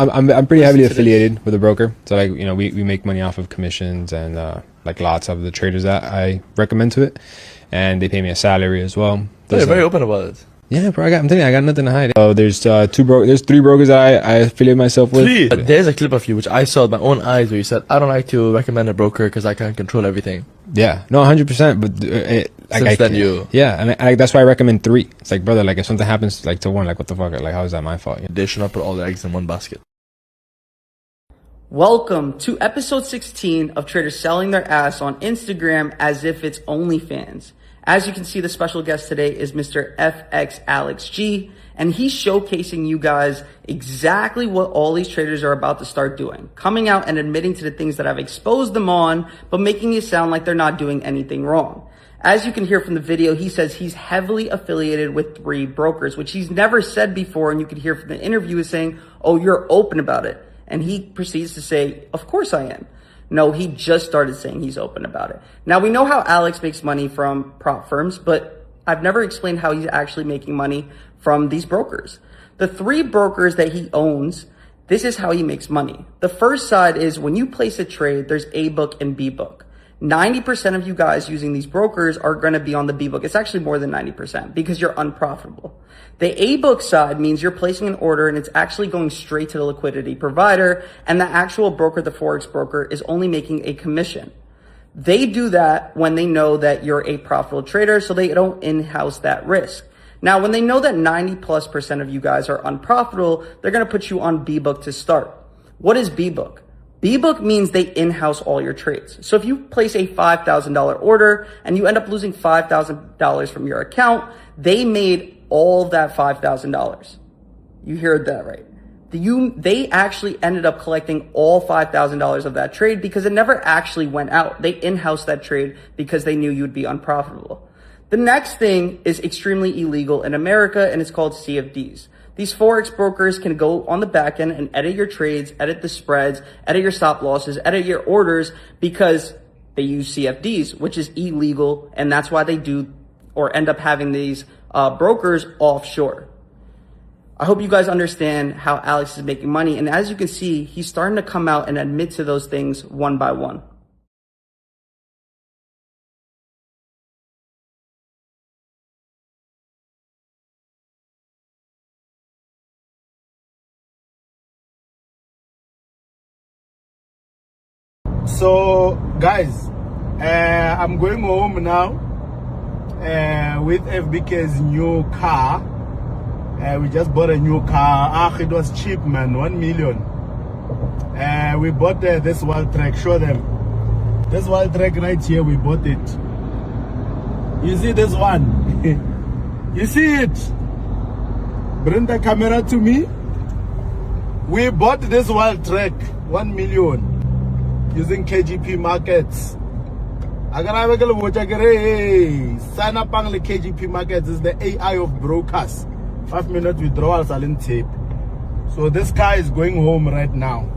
I'm pretty heavily affiliated with a broker, so like we make money off of commissions and like lots of the traders that I recommend to it, and they pay me a salary as well. They're very open about it. Yeah, bro. I'm telling you, I got nothing to hide. So there's three brokers that I affiliate myself with. Three. There's a clip of you which I saw with my own eyes where you said, "I don't like to recommend a broker because I can't control everything." Yeah, no, 100%. But that's why I recommend 3. It's like, brother, like if something happens like to one, like what the fuck, like how is that my fault? They should not put all their eggs in one basket. Welcome to episode 16 of traders selling their ass on Instagram as if it's OnlyFans. As you can see, the special guest today is Mr. FX Alex.G, and he's showcasing you guys exactly what all these traders are about to start doing. Coming out and admitting to the things that I've exposed them on, but making it sound like they're not doing anything wrong. As you can hear from the video, he says he's heavily affiliated with 3 brokers, which he's never said before, and you could hear from the interview is saying, "Oh, you're open about it." And he proceeds to say, "Of course I am." No, he just started saying he's open about it. Now, we know how Alex makes money from prop firms, but I've never explained how he's actually making money from these brokers. The 3 brokers that he owns, this is how he makes money. The first side is when you place a trade, there's A book and B book. 90% of you guys using these brokers are going to be on the B book. It's actually more than 90% because you're unprofitable. The A book side means you're placing an order and it's actually going straight to the liquidity provider, and the actual broker, the Forex broker, is only making a commission. They do that when they know that you're a profitable trader, so they don't in-house that risk. Now, when they know that 90+% of you guys are unprofitable, they're going to put you on B book to start. What is B book? B-book means they in-house all your trades. So if you place a $5,000 order and you end up losing $5,000 from your account, they made all of that $5,000. You heard that right. They actually ended up collecting all $5,000 of that trade because it never actually went out. They in-housed that trade because they knew you'd be unprofitable. The next thing is extremely illegal in America, and it's called CFDs. These Forex brokers can go on the back end and edit your trades, edit the spreads, edit your stop losses, edit your orders because they use CFDs, which is illegal. And that's why they do or end up having these brokers offshore. I hope you guys understand how Alex is making money. And as you can see, he's starting to come out and admit to those things one by one. So guys, I'm going home now with FBK's new car. We just bought a new car. It was cheap, man, 1 million. We bought this wild track. Show them this wild track right here. We bought it. You see this one? You see it? Bring the camera to me. We bought this wild track 1 million using KGP markets. Sign up on the KGP markets is the AI of brokers. 5-minute withdrawals are in tape. So this car is going home right now.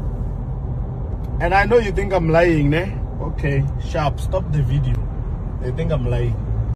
And I know you think I'm lying, ne? Okay, sharp, stop the video. They think I'm lying.